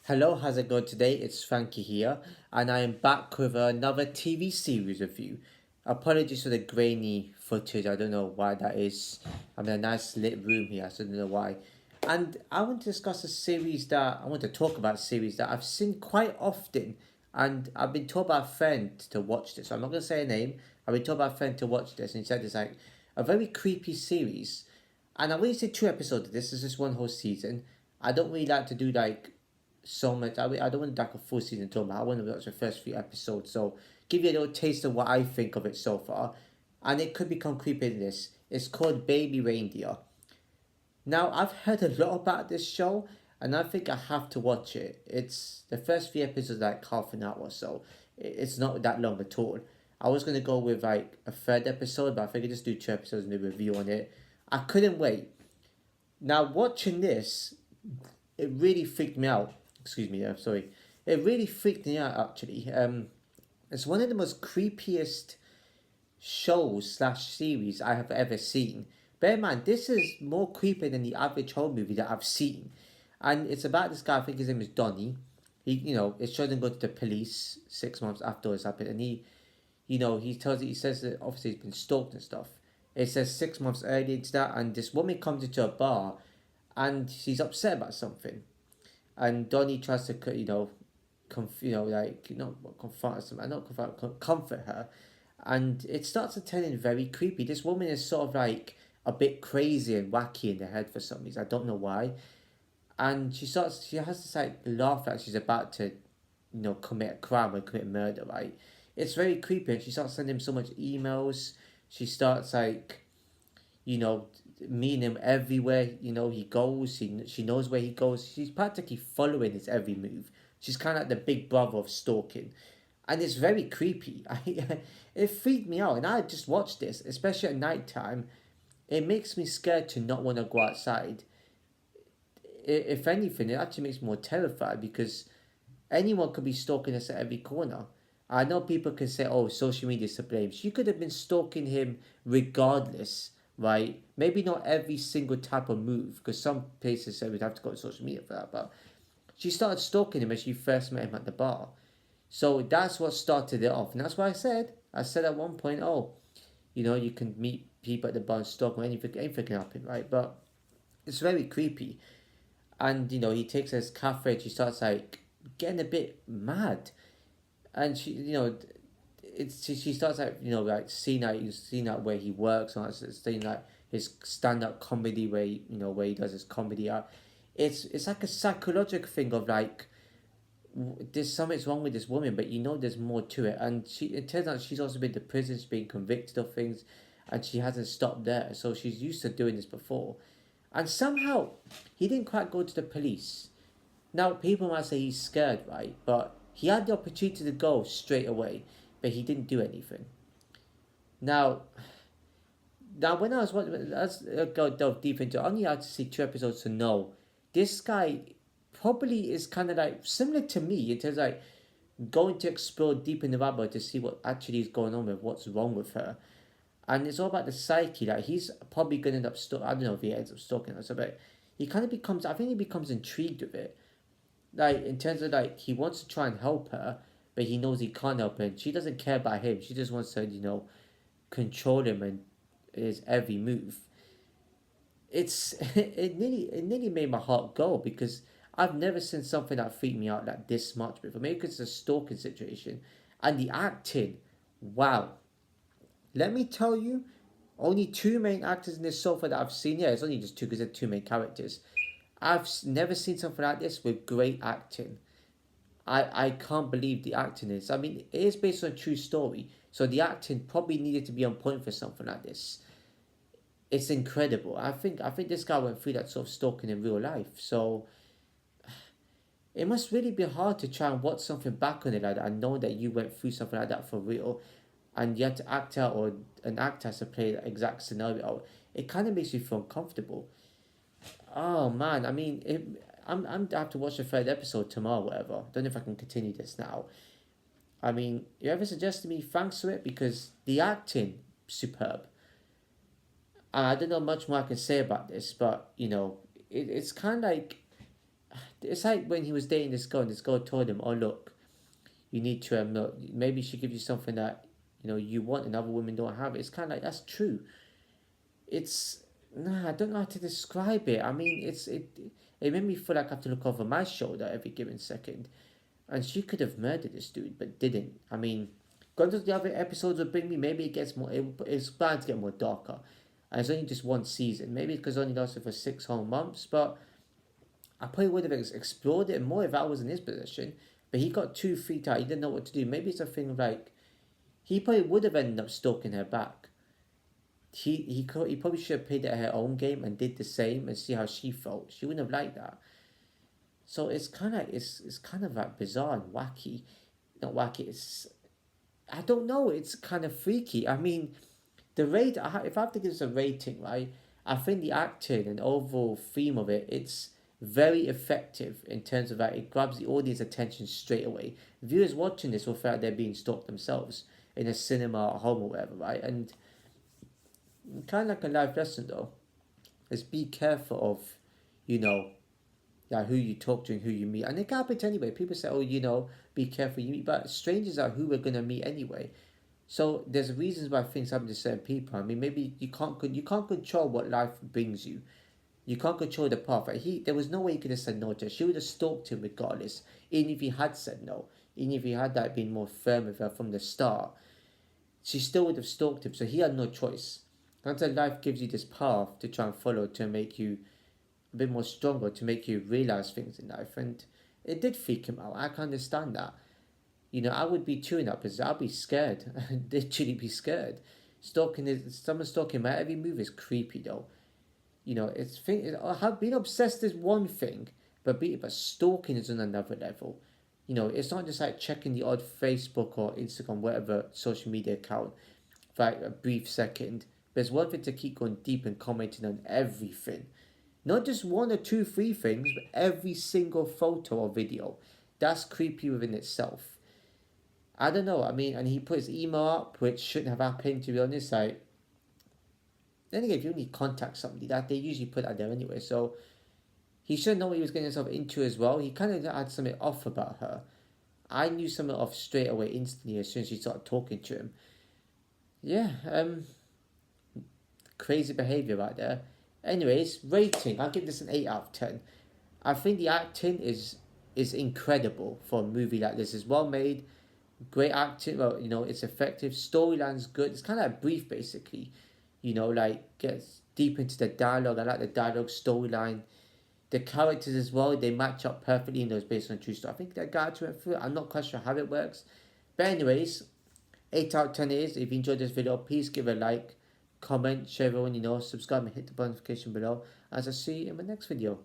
Hello, how's it going today? It's Frankie here, and I am back with another TV series review. Apologies for the grainy footage, I don't know why that is. I'm in a nice lit room here, so I don't know why. And I want to discuss a series that I want to talk about a series that I've seen quite often, and I've been told by a friend to watch this. So I'm not gonna say a name. I've been told by a friend to watch this, and he said it's like a very creepy series. And I've only seen two episodes of this. This is just one whole season. I don't really like to do like so much. I don't want to like a full season talk about. I want to watch the first few episodes. So give you a little taste of what I think of it so far, and it could become creepy in this. It's called Baby Reindeer. Now I've heard a lot about this show, and I think I have to watch it. It's the first few episodes like half an hour, so it's not that long at all. I was gonna go with like a third episode, but I figured just do two episodes and do a review on it. I couldn't wait. Now watching this, it really freaked me out. Excuse me, I'm sorry. It really freaked me out actually. It's one of the most creepiest shows slash series I have ever seen. Bear in mind, this is more creepy than the average horror movie that I've seen, and it's about this guy. I think his name is Donnie. It shows him go to the police 6 months after it's happened, and he says that obviously he's been stalked and stuff. It says 6 months earlier to that, and this woman comes into a bar, and she's upset about something, and Donnie tries to confront her, not confront, comfort her, and it starts to turn in very creepy. This woman is sort of like a bit crazy and wacky in the head for some reason. I don't know why, and she has this like laugh like she's about to, commit a crime or commit murder. Right? It's very creepy, and she starts sending him so much emails. She starts like, you know, meeting him everywhere. He goes. She knows where he goes. She's practically following his every move. She's kind of like the big brother of stalking, and it's very creepy. It freaked me out, and I just watched this, especially at night time. It makes me scared to not want to go outside. If anything, it actually makes me more terrified because anyone could be stalking us at every corner. I know people can say, "Oh, social media is to blame." She could have been stalking him regardless, right? Maybe not every single type of move, because some places say we'd have to go to social media for that. But she started stalking him when she first met him at the bar. So that's what started it off, and that's why I said. I said at one point, "Oh, you can meet people at the bar and stalk them. Anything can happen, right?" But it's very creepy, and he takes her to his cafe. And she starts like getting a bit mad, and she starts like like seeing out where he works and seeing like his stand up comedy where he does his comedy art. It's like a psychological thing of like there's something's wrong with this woman, but there's more to it. And it turns out she's also been to prison, she's been convicted of things, and she hasn't stopped there. So she's used to doing this before, and somehow he didn't quite go to the police. Now, people might say he's scared, right? But he had the opportunity to go straight away, but he didn't do anything. Now, when I was watching, let's go delve deep into it. I only had to see two episodes to know this guy probably is kind of like similar to me in terms of like going to explore deep in the rabbit hole to see what actually is going on with what's wrong with her. And it's all about the psyche. Like he's probably gonna end up I don't know if he ends up stalking her, so but he kind of becomes. I think he becomes intrigued with it, like in terms of like he wants to try and help her, but he knows he can't help her. And she doesn't care about him. She just wants to control him and his every move. It nearly made my heart go because I've never seen something that freaked me out like this much before. Maybe because it's a stalking situation, and the acting. Wow, let me tell you, only two main actors in this so far that I've seen. Yeah, it's only just two because they're two main characters. I've never seen something like this with great acting. I can't believe the acting is. I mean, it is based on a true story, so the acting probably needed to be on point for something like this. It's incredible. I think this guy went through that sort of stalking in real life. So it must really be hard to try and watch something back on it like that and know that you went through something like that for real, and you had to act out or an actor has to play that exact scenario. It kind of makes you feel uncomfortable. Oh man, I mean, I have to watch the third episode tomorrow, whatever. Don't know if I can continue this now. I mean, you ever suggested me thanks to it because the acting superb. I don't know much more I can say about this, but it's kind of like it's like when he was dating this girl, and this girl told him, "Oh look, you need to look, maybe she gives you something that you want and other women don't have." It's kind of like that's true. It's Nah, I don't know how to describe it. I mean, it made me feel like I have to look over my shoulder every given second. And she could have murdered this dude, but didn't. I mean, going to the other episodes will bring me. Maybe it gets more. It's bound to get more darker. And it's only just one season. Maybe because it only lasted for 6 whole months. But I probably would have explored it more if I was in his position. But he got too freaked out. He didn't know what to do. Maybe it's a thing of like he probably would have ended up stalking her back. He probably should have played at her own game and did the same and see how she felt. She wouldn't have liked that. So it's kind of like bizarre and wacky. Not wacky. It's I don't know. It's kind of freaky. I mean, if I have to give this a rating, right? I think the acting and overall theme of it, it's very effective in terms of that it grabs the audience attention straight away. Viewers watching this will feel like they're being stalked themselves in a cinema or home or whatever, right? And kind of like a life lesson though is be careful of, you know, who you talk to and who you meet. And it can happen to anybody. People say, oh, be careful you meet. But strangers are who we're going to meet anyway. So there's reasons why things happen to certain people. I mean, maybe you can't control what life brings you. You can't control the path. Like there was no way he could have said no to her. She would have stalked him regardless, even if he had said no. Even if he had been more firm with her from the start, she still would have stalked him. So he had no choice. Until life gives you this path to try and follow to make you a bit more stronger, to make you realize things in life. And it did freak him out. I can understand that. I would be too in that position. I'd be scared. I'd literally be scared. Someone stalking my every move is creepy though. Being obsessed is one thing, but stalking is on another level. It's not just like checking the odd Facebook or Instagram, whatever social media account for like a brief second. But it's one thing to keep going deep and commenting on everything. Not just one or two, three things, but every single photo or video. That's creepy within itself. I don't know. I mean, and he put his email up, which shouldn't have happened, to be honest. Then again, if you need to contact somebody, that they usually put that there anyway. So he should know what he was getting himself into as well. He kind of had something off about her. I knew something off straight away, instantly, as soon as she started talking to him. Yeah, crazy behavior right there. Anyways, rating. I'll give this an 8 out of 10. I think the acting is incredible for a movie like this. It's well made, great acting. Well, it's effective. Storyline's good. It's kind of like brief, basically. Like gets deep into the dialogue. I like the dialogue, storyline, the characters as well. They match up perfectly in those based on true story. I think that guy went through it. I'm not quite sure how it works, but anyways, 8 out of 10 is. If you enjoyed this video, please give it a like, comment, share everyone subscribe and hit the notification below. As I see you in my next video.